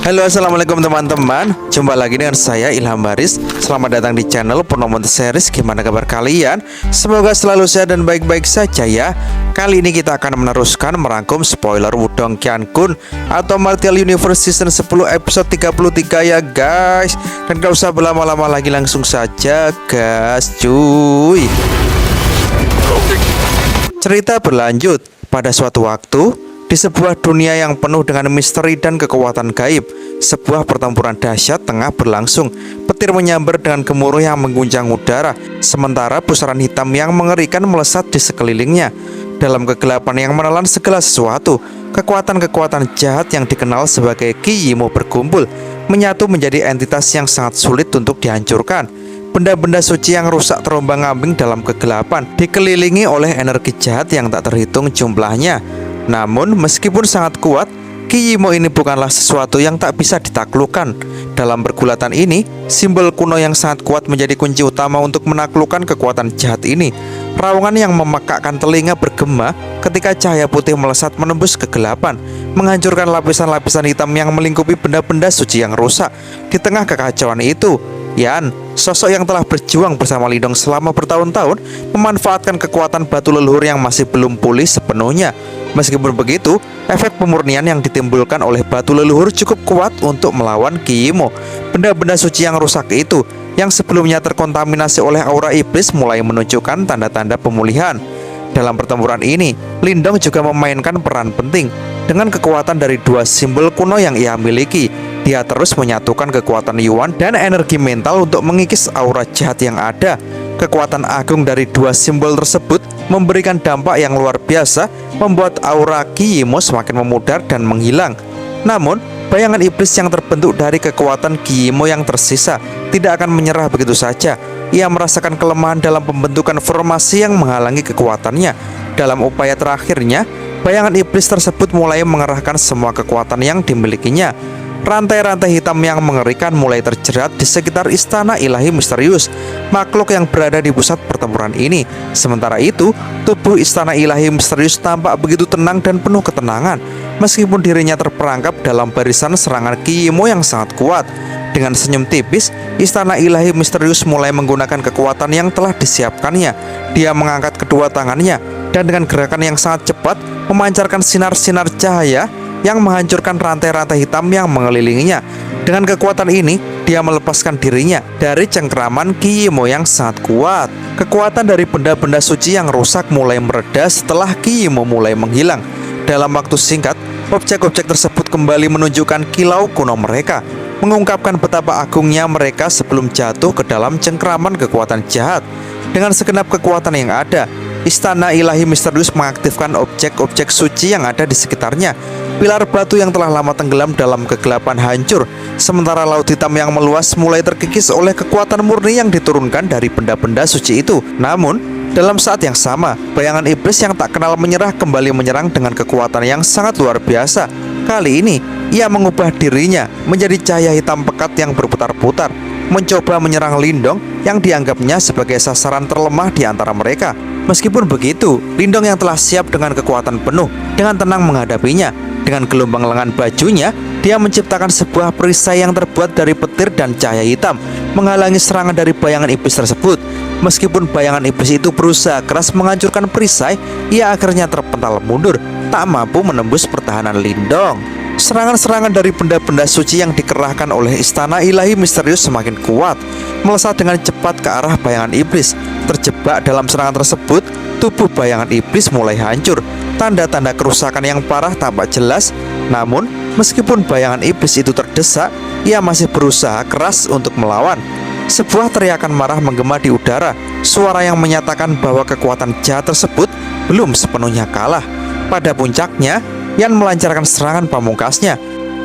Halo, assalamualaikum teman-teman. Jumpa lagi dengan saya Ilham Baris. Selamat datang di channel Purnomo Series. Gimana kabar kalian? Semoga selalu sehat dan baik-baik saja ya. Kali ini kita akan meneruskan merangkum spoiler Wudong Qiankun atau Martial Universe Season 10 episode 33 ya guys. Dan gak usah berlama-lama lagi, langsung saja gas cuy. Cerita berlanjut pada suatu waktu di sebuah dunia yang penuh dengan misteri dan kekuatan gaib. Sebuah pertempuran dahsyat tengah berlangsung. Petir menyambar dengan gemuruh yang mengguncang udara, sementara pusaran hitam yang mengerikan melesat di sekelilingnya. Dalam kegelapan yang menelan segala sesuatu, kekuatan-kekuatan jahat yang dikenal sebagai Qi Yimo berkumpul, menyatu menjadi entitas yang sangat sulit untuk dihancurkan. Benda-benda suci yang rusak terombang-ambing dalam kegelapan, dikelilingi oleh energi jahat yang tak terhitung jumlahnya. Namun, meskipun sangat kuat, Qi Yimo ini bukanlah sesuatu yang tak bisa ditaklukkan. Dalam pergulatan ini, simbol kuno yang sangat kuat menjadi kunci utama untuk menaklukkan kekuatan jahat ini. Raungan yang memekakkan telinga bergema ketika cahaya putih melesat menembus kegelapan, menghancurkan lapisan-lapisan hitam yang melingkupi benda-benda suci yang rusak. Di tengah kekacauan itu, Yan, sosok yang telah berjuang bersama Lindong selama bertahun-tahun, memanfaatkan kekuatan batu leluhur yang masih belum pulih sepenuhnya. Meskipun begitu, efek pemurnian yang ditimbulkan oleh batu leluhur cukup kuat untuk melawan Qi Yimo. Benda-benda suci yang rusak itu, yang sebelumnya terkontaminasi oleh aura iblis, mulai menunjukkan tanda-tanda pemulihan. Dalam pertempuran ini, Lindong juga memainkan peran penting. Dengan kekuatan dari dua simbol kuno yang ia miliki, dia terus menyatukan kekuatan Yuan dan energi mental untuk mengikis aura jahat yang ada. Kekuatan agung dari dua simbol tersebut memberikan dampak yang luar biasa, membuat aura Qi Yimo semakin memudar dan menghilang. Namun, bayangan iblis yang terbentuk dari kekuatan Qi Yimo yang tersisa tidak akan menyerah begitu saja. Ia merasakan kelemahan dalam pembentukan formasi yang menghalangi kekuatannya. Dalam upaya terakhirnya, bayangan iblis tersebut mulai mengerahkan semua kekuatan yang dimilikinya. Rantai-rantai hitam yang mengerikan mulai terjerat di sekitar istana ilahi misterius, makhluk yang berada di pusat pertempuran ini. Sementara itu, tubuh istana ilahi misterius tampak begitu tenang dan penuh ketenangan, meskipun dirinya terperangkap dalam barisan serangan Qi Yimo yang sangat kuat. Dengan senyum tipis, istana ilahi misterius mulai menggunakan kekuatan yang telah disiapkannya. Dia mengangkat kedua tangannya dan dengan gerakan yang sangat cepat memancarkan sinar-sinar cahaya yang menghancurkan rantai-rantai hitam yang mengelilinginya. Dengan kekuatan ini, dia melepaskan dirinya dari cengkeraman Qi Yimo yang sangat kuat. Kekuatan dari benda-benda suci yang rusak mulai mereda setelah Qi Yimo mulai menghilang. Dalam waktu singkat, objek-objek tersebut kembali menunjukkan kilau kuno mereka, mengungkapkan betapa agungnya mereka sebelum jatuh ke dalam cengkeraman kekuatan jahat. Dengan segenap kekuatan yang ada, istana ilahi misterius mengaktifkan objek-objek suci yang ada di sekitarnya. Pilar batu yang telah lama tenggelam dalam kegelapan hancur, sementara laut hitam yang meluas mulai terkikis oleh kekuatan murni yang diturunkan dari benda-benda suci itu. Namun, dalam saat yang sama, bayangan iblis yang tak kenal menyerah kembali menyerang dengan kekuatan yang sangat luar biasa. Kali ini, ia mengubah dirinya menjadi cahaya hitam pekat yang berputar-putar, mencoba menyerang Lindong yang dianggapnya sebagai sasaran terlemah di antara mereka. Meskipun begitu, Lindong yang telah siap dengan kekuatan penuh, dengan tenang menghadapinya. Dengan gelombang lengan bajunya, dia menciptakan sebuah perisai yang terbuat dari petir dan cahaya hitam, menghalangi serangan dari bayangan iblis tersebut. Meskipun bayangan iblis itu berusaha keras menghancurkan perisai, ia akhirnya terpental mundur, tak mampu menembus pertahanan Lindong. Serangan-serangan dari benda-benda suci yang dikerahkan oleh istana ilahi misterius semakin kuat, melesat dengan cepat ke arah bayangan iblis. Terjebak dalam serangan tersebut, tubuh bayangan iblis mulai hancur. Tanda-tanda kerusakan yang parah tampak jelas. Namun, meskipun bayangan iblis itu terdesak, ia masih berusaha keras untuk melawan. Sebuah teriakan marah menggema di udara, suara yang menyatakan bahwa kekuatan jahat tersebut belum sepenuhnya kalah. Pada puncaknya, Yan melancarkan serangan pamungkasnya,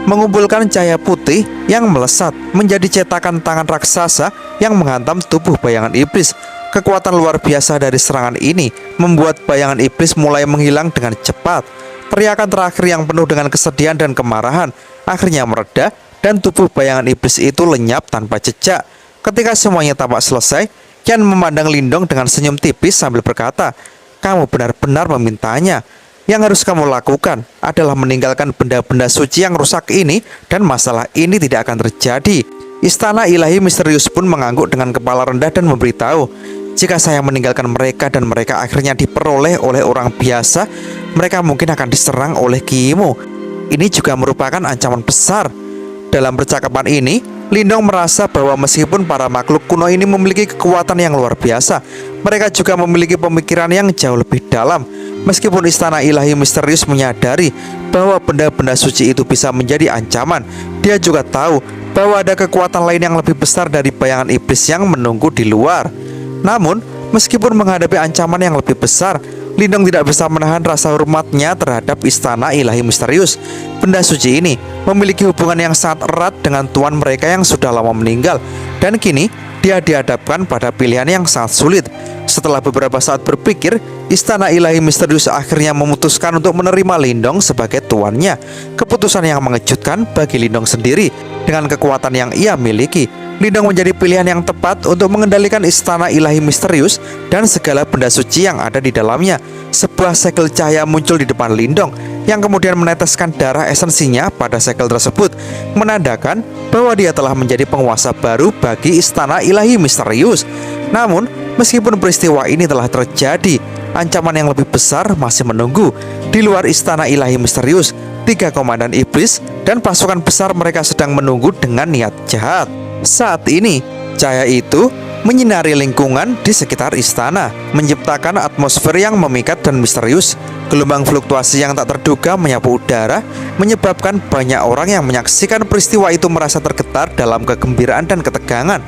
mengumpulkan cahaya putih yang melesat menjadi cetakan tangan raksasa yang menghantam tubuh bayangan iblis. Kekuatan luar biasa dari serangan ini membuat bayangan iblis mulai menghilang dengan cepat. Teriakan terakhir yang penuh dengan kesedihan dan kemarahan akhirnya mereda dan tubuh bayangan iblis itu lenyap tanpa jejak. Ketika semuanya tampak selesai, Yan memandang Lindong dengan senyum tipis sambil berkata, "Kamu benar-benar memintanya." Yang harus kamu lakukan adalah meninggalkan benda-benda suci yang rusak ini, dan masalah ini tidak akan terjadi. Istana ilahi misterius pun mengangguk dengan kepala rendah dan memberitahu, jika saya meninggalkan mereka dan mereka akhirnya diperoleh oleh orang biasa, mereka mungkin akan diserang oleh Kimu. Ini juga merupakan ancaman besar. Dalam percakapan ini, Lindong merasa bahwa meskipun para makhluk kuno ini memiliki kekuatan yang luar biasa, mereka juga memiliki pemikiran yang jauh lebih dalam. Meskipun istana ilahi misterius menyadari bahwa benda-benda suci itu bisa menjadi ancaman, dia juga tahu bahwa ada kekuatan lain yang lebih besar dari bayangan iblis yang menunggu di luar. Namun, meskipun menghadapi ancaman yang lebih besar, Lindong tidak bisa menahan rasa hormatnya terhadap istana ilahi misterius. Benda suci ini memiliki hubungan yang sangat erat dengan tuan mereka yang sudah lama meninggal, dan kini dia dihadapkan pada pilihan yang sangat sulit. Setelah beberapa saat berpikir, istana ilahi misterius akhirnya memutuskan untuk menerima Lindong sebagai tuannya. Keputusan yang mengejutkan bagi Lindong sendiri. Dengan kekuatan yang ia miliki, Lindong menjadi pilihan yang tepat untuk mengendalikan istana ilahi misterius dan segala benda suci yang ada di dalamnya. Sebuah segel cahaya muncul di depan Lindong, yang kemudian meneteskan darah esensinya pada segel tersebut, menandakan bahwa dia telah menjadi penguasa baru bagi istana ilahi misterius. Namun, meskipun peristiwa ini telah terjadi, ancaman yang lebih besar masih menunggu. Di luar istana ilahi misterius, 3 komandan iblis dan pasukan besar mereka sedang menunggu dengan niat jahat. Saat ini, cahaya itu menyinari lingkungan di sekitar istana, menciptakan atmosfer yang memikat dan misterius. Gelombang fluktuasi yang tak terduga menyapu udara, menyebabkan banyak orang yang menyaksikan peristiwa itu merasa tergetar dalam kegembiraan dan ketegangan.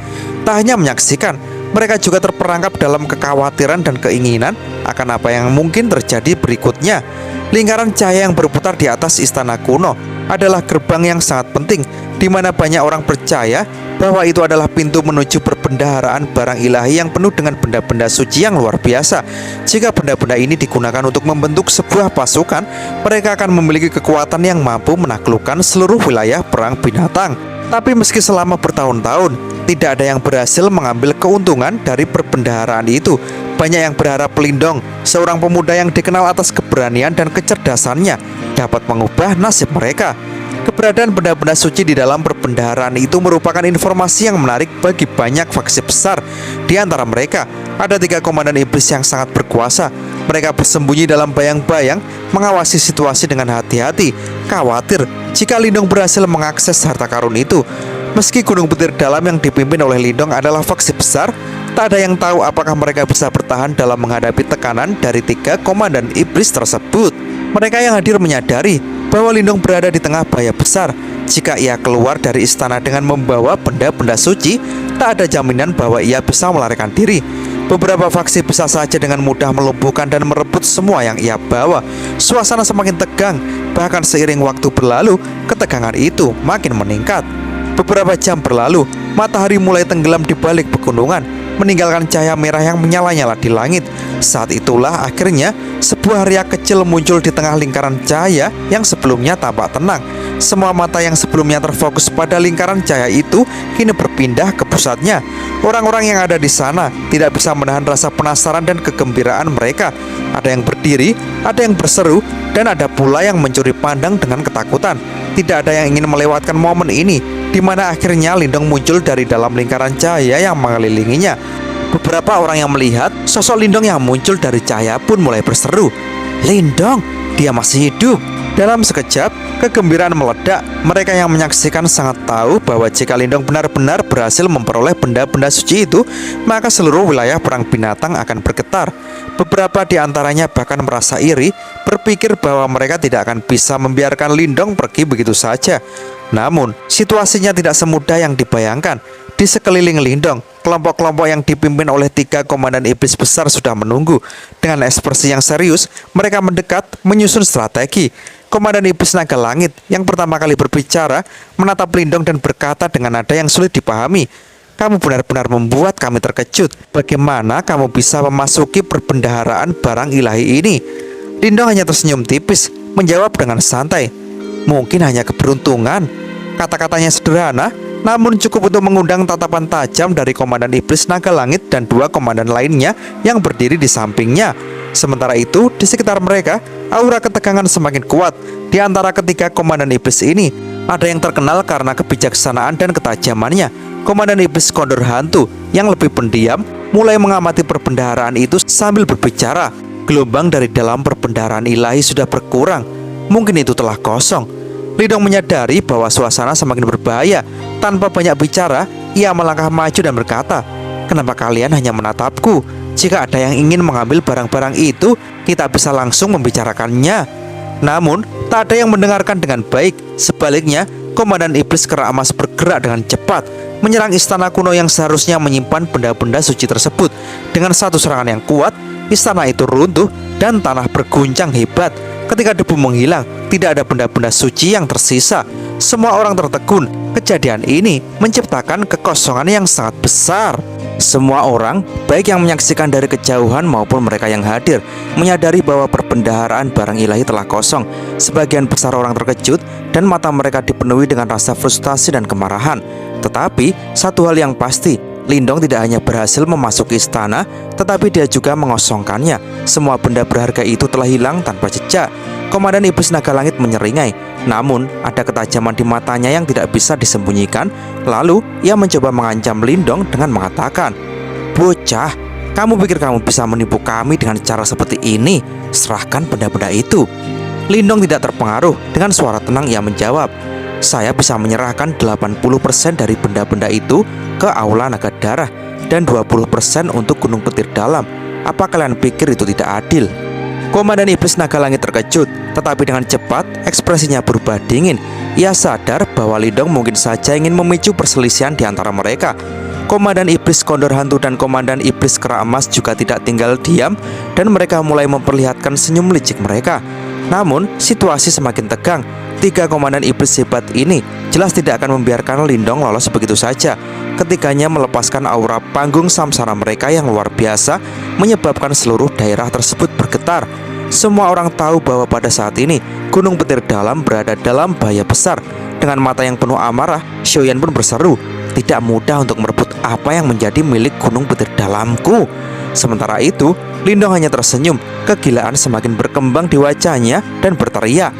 Tak hanya menyaksikan, mereka juga terperangkap dalam kekhawatiran dan keinginan akan apa yang mungkin terjadi berikutnya. Lingkaran cahaya yang berputar di atas istana kuno adalah gerbang yang sangat penting, di mana banyak orang percaya bahwa itu adalah pintu menuju perbendaharaan barang ilahi yang penuh dengan benda-benda suci yang luar biasa. Jika benda-benda ini digunakan untuk membentuk sebuah pasukan, mereka akan memiliki kekuatan yang mampu menaklukkan seluruh wilayah perang binatang. Tapi meski selama bertahun-tahun tidak ada yang berhasil mengambil keuntungan dari perbendaharaan itu, banyak yang berharap Lindong, seorang pemuda yang dikenal atas keberanian dan kecerdasannya, dapat mengubah nasib mereka. Keberadaan benda-benda suci di dalam perbendaharaan itu merupakan informasi yang menarik bagi banyak faksi besar. Di antara mereka, ada 3 komandan iblis yang sangat berkuasa. Mereka bersembunyi dalam bayang-bayang, mengawasi situasi dengan hati-hati, khawatir jika Lindong berhasil mengakses harta karun itu. Meski Gunung Petir Dalam yang dipimpin oleh Lindong adalah faksi besar, tak ada yang tahu apakah mereka bisa bertahan dalam menghadapi tekanan dari 3 komandan iblis tersebut. Mereka yang hadir menyadari bahwa Lindong berada di tengah bahaya besar. Jika ia keluar dari istana dengan membawa benda-benda suci, tak ada jaminan bahwa ia bisa melarikan diri. Beberapa faksi bisa saja dengan mudah melumpuhkan dan merebut semua yang ia bawa. Suasana semakin tegang, bahkan seiring waktu berlalu, ketegangan itu makin meningkat. Beberapa jam berlalu, matahari mulai tenggelam di balik pegunungan, meninggalkan cahaya merah yang menyala-nyala di langit. Saat itulah akhirnya sebuah riak kecil muncul di tengah lingkaran cahaya yang sebelumnya tampak tenang. Semua mata yang sebelumnya terfokus pada lingkaran cahaya itu kini berpindah ke pusatnya. Orang-orang yang ada di sana tidak bisa menahan rasa penasaran dan kegembiraan mereka. Ada yang berdiri, ada yang berseru, dan ada pula yang mencuri pandang dengan ketakutan. Tidak ada yang ingin melewatkan momen ini, di mana akhirnya Lindong muncul dari dalam lingkaran cahaya yang mengelilinginya. Beberapa orang yang melihat sosok Lindong yang muncul dari cahaya pun mulai berseru, "Lindong, dia masih hidup!" Dalam sekejap, kegembiraan meledak. Mereka yang menyaksikan sangat tahu bahwa jika Lindong benar-benar berhasil memperoleh benda-benda suci itu, maka seluruh wilayah perang binatang akan bergetar. Beberapa di antaranya bahkan merasa iri, berpikir bahwa mereka tidak akan bisa membiarkan Lindong pergi begitu saja. Namun, situasinya tidak semudah yang dibayangkan. Di sekeliling Lindong, kelompok-kelompok yang dipimpin oleh 3 komandan iblis besar sudah menunggu. Dengan ekspresi yang serius, mereka mendekat menyusun strategi. Komandan iblis naga langit yang pertama kali berbicara menatap Lindong dan berkata dengan nada yang sulit dipahami, "Kamu benar-benar membuat kami terkejut. Bagaimana kamu bisa memasuki perbendaharaan barang ilahi ini?" Lindong hanya tersenyum tipis, menjawab dengan santai, "Mungkin hanya keberuntungan." Kata-katanya sederhana, namun cukup untuk mengundang tatapan tajam dari komandan iblis naga langit dan 2 komandan lainnya yang berdiri di sampingnya. Sementara itu, di sekitar mereka Aura ketegangan semakin kuat di antara ketiga komandan iblis ini. Ada yang terkenal karena kebijaksanaan dan ketajamannya. Komandan iblis Kondor Hantu yang lebih pendiam mulai mengamati perbendaharaan itu sambil berbicara. Gelombang dari dalam perbendaharaan ilahi sudah berkurang. Mungkin itu telah kosong. Lindong menyadari bahwa suasana semakin berbahaya. Tanpa banyak bicara, ia melangkah maju dan berkata, "Kenapa kalian hanya menatapku? Jika ada yang ingin mengambil barang-barang itu, kita bisa langsung membicarakannya." Namun, tak ada yang mendengarkan dengan baik. Sebaliknya, komandan iblis Kera Emas bergerak dengan cepat, menyerang istana kuno yang seharusnya menyimpan benda-benda suci tersebut. Dengan satu serangan yang kuat, istana itu runtuh dan tanah berguncang hebat. Ketika debu menghilang, tidak ada benda-benda suci yang tersisa. Semua orang tertegun. Kejadian ini menciptakan kekosongan yang sangat besar. Semua orang, baik yang menyaksikan dari kejauhan maupun mereka yang hadir, menyadari bahwa perbendaharaan barang ilahi telah kosong. Sebagian besar orang terkejut dan mata mereka dipenuhi dengan rasa frustasi dan kemarahan. Tetapi, satu hal yang pasti, Lindong tidak hanya berhasil memasuki istana, tetapi dia juga mengosongkannya. Semua benda berharga itu telah hilang tanpa jejak. Komandan Iblis Naga Langit menyeringai, namun ada ketajaman di matanya yang tidak bisa disembunyikan. Lalu ia mencoba mengancam Lindong dengan mengatakan, "Bocah, kamu pikir kamu bisa menipu kami dengan cara seperti ini? Serahkan benda-benda itu." Lindong tidak terpengaruh. Dengan suara tenang ia menjawab, "Saya bisa menyerahkan 80% dari benda-benda itu ke Aula Naga Darah dan 20% untuk Gunung Petir Dalam. Apa kalian pikir itu tidak adil?" Komandan Iblis Naga Langit terkejut, tetapi dengan cepat ekspresinya berubah dingin. Ia sadar bahwa Lindong mungkin saja ingin memicu perselisihan di antara mereka. Komandan Iblis Kondor Hantu dan Komandan Iblis Kera Emas juga tidak tinggal diam, dan mereka mulai memperlihatkan senyum licik mereka. Namun, situasi semakin tegang. Tiga komandan iblis hebat ini jelas tidak akan membiarkan Lindong lolos begitu saja. Ketiganya melepaskan aura panggung samsara mereka yang luar biasa, menyebabkan seluruh daerah tersebut bergetar. Semua orang tahu bahwa pada saat ini Gunung Petir Dalam berada dalam bahaya besar. Dengan mata yang penuh amarah, Xiaoyan pun berseru, "Tidak mudah untuk merebut apa yang menjadi milik Gunung Petir Dalamku." Sementara itu, Lindong hanya tersenyum. Kegilaan semakin berkembang di wajahnya dan berteriak,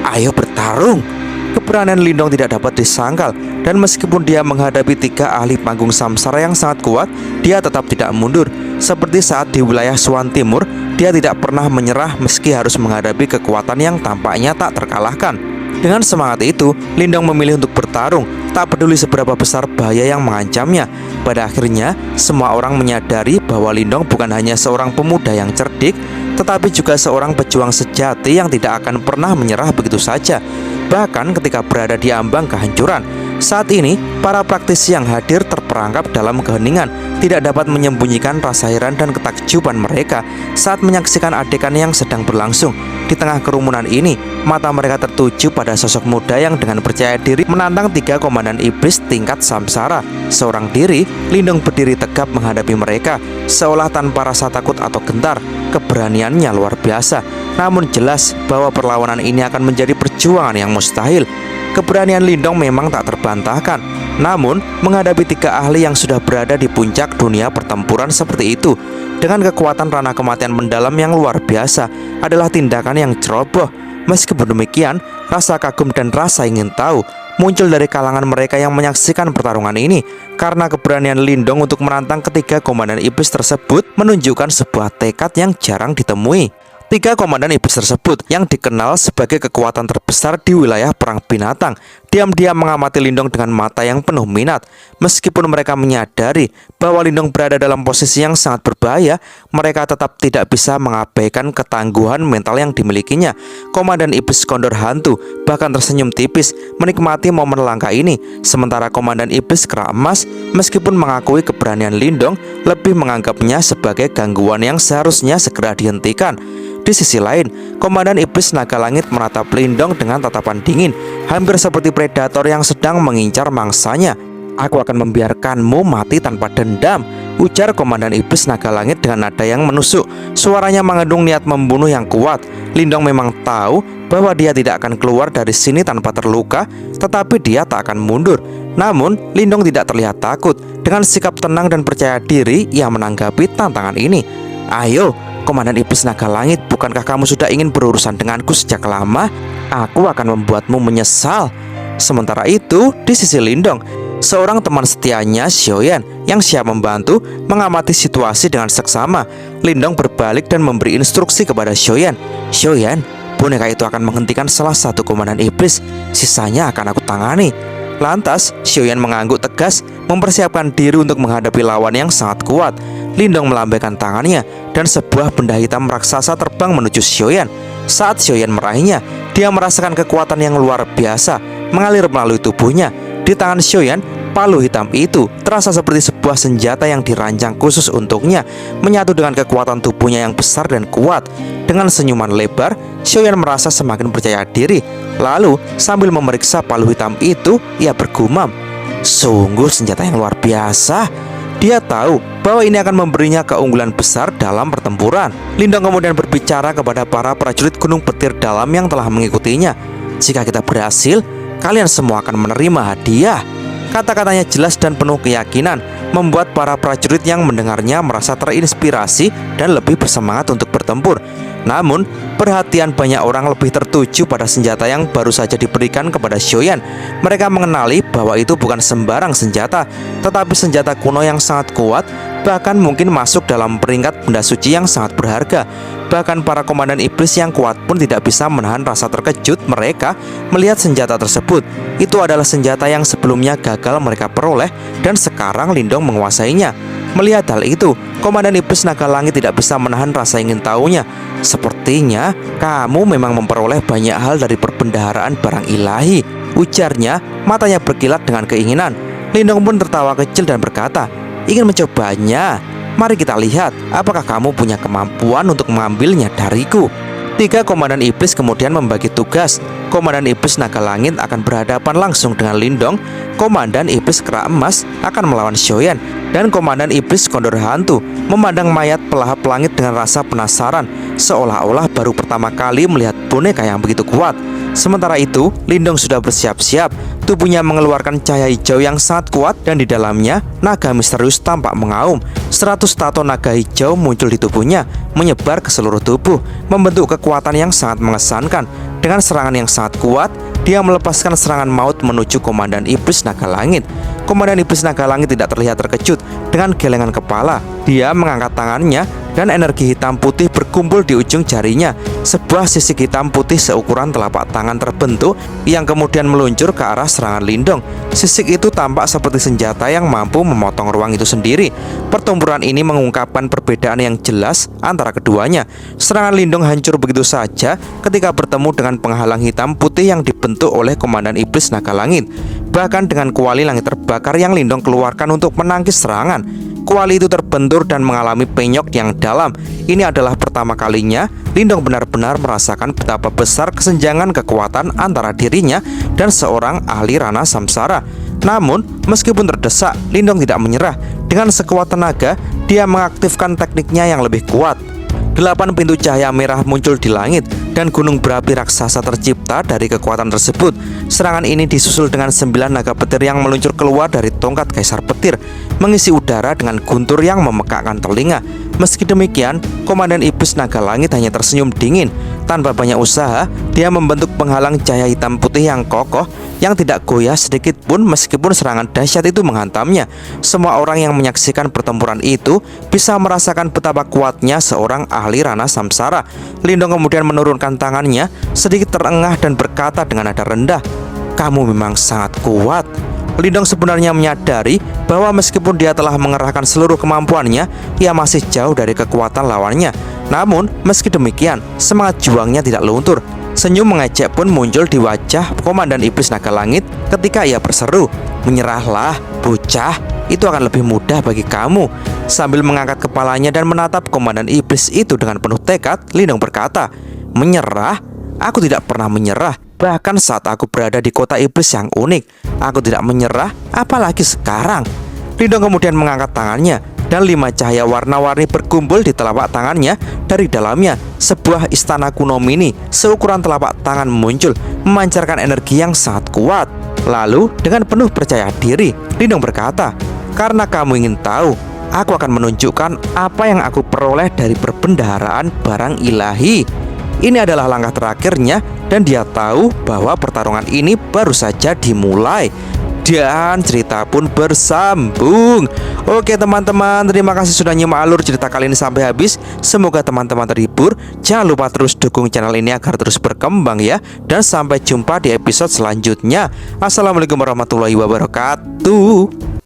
"Ayo bertarung!" Keberanian Lindong tidak dapat disangkal, dan meskipun dia menghadapi tiga ahli panggung samsara yang sangat kuat, dia tetap tidak mundur. Seperti saat di wilayah Suan Timur, dia tidak pernah menyerah meski harus menghadapi kekuatan yang tampaknya tak terkalahkan. Dengan semangat itu, Lindong memilih untuk bertarung, tak peduli seberapa besar bahaya yang mengancamnya. Pada akhirnya, semua orang menyadari bahwa Lindong bukan hanya seorang pemuda yang cerdik, tetapi juga seorang pejuang sejati yang tidak akan pernah menyerah begitu saja, bahkan ketika berada di ambang kehancuran. Saat ini, para praktisi yang hadir terperangkap dalam keheningan, tidak dapat menyembunyikan rasa heran dan ketakjuban mereka saat menyaksikan adegan yang sedang berlangsung. Di tengah kerumunan ini, mata mereka tertuju pada sosok muda yang dengan percaya diri menantang tiga komandan iblis tingkat samsara. Seorang diri, Lindong berdiri tegap menghadapi mereka, seolah tanpa rasa takut atau gentar. Keberaniannya luar biasa, namun jelas bahwa perlawanan ini akan menjadi perjuangan yang mustahil. Keberanian Lindong memang tak terbantahkan. Namun, menghadapi tiga ahli yang sudah berada di puncak dunia pertempuran seperti itu, dengan kekuatan ranah kematian mendalam yang luar biasa, adalah tindakan yang ceroboh. Meskipun demikian, rasa kagum dan rasa ingin tahu muncul dari kalangan mereka yang menyaksikan pertarungan ini, karena keberanian Lindong untuk menantang ketiga komandan iblis tersebut menunjukkan sebuah tekad yang jarang ditemui. Tiga komandan iblis tersebut yang dikenal sebagai kekuatan terbesar di wilayah perang binatang diam-diam mengamati Lindong dengan mata yang penuh minat. Meskipun mereka menyadari bahwa Lindong berada dalam posisi yang sangat berbahaya, mereka tetap tidak bisa mengabaikan ketangguhan mental yang dimilikinya. Komandan iblis Kondor Hantu bahkan tersenyum tipis menikmati momen langka ini, sementara komandan iblis Kera Emas meskipun mengakui keberanian Lindong, lebih menganggapnya sebagai gangguan yang seharusnya segera dihentikan. Di sisi lain, komandan iblis Naga Langit menatap Lindong dengan tatapan dingin, hampir seperti predator yang sedang mengincar mangsanya. "Aku akan membiarkanmu mati tanpa dendam," ujar komandan iblis Naga Langit dengan nada yang menusuk. Suaranya mengandung niat membunuh yang kuat. Lindong memang tahu bahwa dia tidak akan keluar dari sini tanpa terluka, tetapi dia tak akan mundur. Namun, Lindong tidak terlihat takut. Dengan sikap tenang dan percaya diri, ia menanggapi tantangan ini. "Ayo, Komandan Iblis Naga Langit, bukankah kamu sudah ingin berurusan denganku sejak lama? Aku akan membuatmu menyesal. Sementara itu, di sisi Lindong, seorang teman setianya, Xiaoyan, yang siap membantu mengamati situasi dengan seksama. Lindong berbalik dan memberi instruksi kepada Xiaoyan. Xiaoyan, boneka itu akan menghentikan salah satu komandan iblis, sisanya akan aku tangani. Lantas, Xiaoyan mengangguk tegas, mempersiapkan diri untuk menghadapi lawan yang sangat kuat. Lindong melambaikan tangannya, dan sebuah benda hitam raksasa terbang menuju Xiaoyan. Saat Xiaoyan meraihnya, dia merasakan kekuatan yang luar biasa mengalir melalui tubuhnya. Di tangan Xiaoyan, palu hitam itu terasa seperti sebuah senjata yang dirancang khusus untuknya, menyatu dengan kekuatan tubuhnya yang besar dan kuat. Dengan senyuman lebar, Xiaoyan merasa semakin percaya diri. Lalu, sambil memeriksa palu hitam itu, ia bergumam, sungguh senjata yang luar biasa. Dia tahu bahwa ini akan memberinya keunggulan besar dalam pertempuran. Lindong kemudian berbicara kepada para prajurit Gunung Petir Dalam yang telah mengikutinya. Jika kita berhasil, kalian semua akan menerima hadiah. Kata-katanya jelas dan penuh keyakinan, membuat para prajurit yang mendengarnya merasa terinspirasi dan lebih bersemangat untuk bertempur. Namun, perhatian banyak orang lebih tertuju pada senjata yang baru saja diberikan kepada Xiaoyan. Mereka mengenali bahwa itu bukan sembarang senjata, tetapi senjata kuno yang sangat kuat, bahkan mungkin masuk dalam peringkat benda suci yang sangat berharga. Bahkan para komandan iblis yang kuat pun tidak bisa menahan rasa terkejut mereka melihat senjata tersebut. Itu adalah senjata yang sebelumnya gagal mereka peroleh, dan sekarang Lindong menguasainya. Melihat hal itu, komandan iblis Naga Langit tidak bisa menahan rasa ingin tahunya. Sepertinya kamu memang memperoleh banyak hal dari perbendaharaan barang ilahi, ujarnya, matanya berkilat dengan keinginan. Lindong pun tertawa kecil dan berkata, ingin mencobanya? Mari kita lihat apakah kamu punya kemampuan untuk mengambilnya dariku. 3 komandan iblis kemudian membagi tugas. Komandan iblis Naga Langit akan berhadapan langsung dengan Lindong. Komandan iblis Kera Emas akan melawan Xiaoyan. Dan komandan iblis Kondor Hantu memandang mayat pelahap langit dengan rasa penasaran, seolah-olah baru pertama kali melihat boneka yang begitu kuat. Sementara itu, Lindong sudah bersiap-siap. Tubuhnya mengeluarkan cahaya hijau yang sangat kuat, dan di dalamnya naga misterius tampak mengaum. 100 tato naga hijau muncul di tubuhnya, menyebar ke seluruh tubuh, membentuk kekuatan yang sangat mengesankan. Dengan serangan yang sangat kuat, dia melepaskan serangan maut menuju komandan iblis Naga Langit. Komandan iblis Naga Langit tidak terlihat terkejut. Dengan gelengan kepala, dia mengangkat tangannya, dan energi hitam putih berkumpul di ujung jarinya. Sebuah sisik hitam putih seukuran telapak tangan terbentuk, yang kemudian meluncur ke arah serangan Lindong. Sisik itu tampak seperti senjata yang mampu memotong ruang itu sendiri. Pertempuran ini mengungkapkan perbedaan yang jelas antara keduanya. Serangan Lindong hancur begitu saja ketika bertemu dengan penghalang hitam putih yang dibentuk oleh komandan iblis Naga Langit. Bahkan dengan kuali langit terbakar yang Lindong keluarkan untuk menangkis serangan, kuali itu terbentur dan mengalami penyok yang dalam. Ini adalah pertama kalinya Lindong benar-benar merasakan betapa besar kesenjangan kekuatan antara dirinya dan seorang ahli Rana Samsara. Namun, meskipun terdesak, Lindong tidak menyerah. Dengan sekuat tenaga, dia mengaktifkan tekniknya yang lebih kuat. 8 pintu cahaya merah muncul di langit, dan gunung berapi raksasa tercipta dari kekuatan tersebut. Serangan ini disusul dengan 9 naga petir yang meluncur keluar dari tongkat Kaisar Petir, mengisi udara dengan guntur yang memekakkan telinga. Meski demikian, komandan iblis Naga Langit hanya tersenyum dingin. Tanpa banyak usaha, dia membentuk penghalang cahaya hitam putih yang kokoh, yang tidak goyah sedikit pun meskipun serangan dahsyat itu menghantamnya. Semua orang yang menyaksikan pertempuran itu bisa merasakan betapa kuatnya seorang ahli Rana Samsara. Lindong kemudian menurunkan tangannya, sedikit terengah dan berkata dengan nada rendah, "Kamu memang sangat kuat." Lindong sebenarnya menyadari bahwa meskipun dia telah mengerahkan seluruh kemampuannya, ia masih jauh dari kekuatan lawannya. Namun, meski demikian, semangat juangnya tidak luntur. Senyum mengejek pun muncul di wajah komandan iblis Naga Langit ketika ia berseru, "Menyerahlah, bocah, itu akan lebih mudah bagi kamu." Sambil mengangkat kepalanya dan menatap komandan iblis itu dengan penuh tekad, Lindong berkata, "Menyerah? Aku tidak pernah menyerah. Bahkan saat aku berada di kota iblis yang unik, aku tidak menyerah, apalagi sekarang." Lindong kemudian mengangkat tangannya, dan 5 cahaya warna-warni berkumpul di telapak tangannya. Dari dalamnya, sebuah istana kuno mini seukuran telapak tangan muncul, memancarkan energi yang sangat kuat. Lalu, dengan penuh percaya diri, Lindong berkata, "Karena kamu ingin tahu, aku akan menunjukkan apa yang aku peroleh dari perbendaharaan barang ilahi. Ini adalah langkah terakhirnya dan dia tahu bahwa pertarungan ini baru saja dimulai. Dan cerita pun bersambung. Oke teman-teman, terima kasih sudah nyimak alur cerita kali ini sampai habis. Semoga teman-teman terhibur. Jangan lupa terus dukung channel ini agar terus berkembang ya. Dan sampai jumpa di episode selanjutnya. Assalamualaikum warahmatullahi wabarakatuh.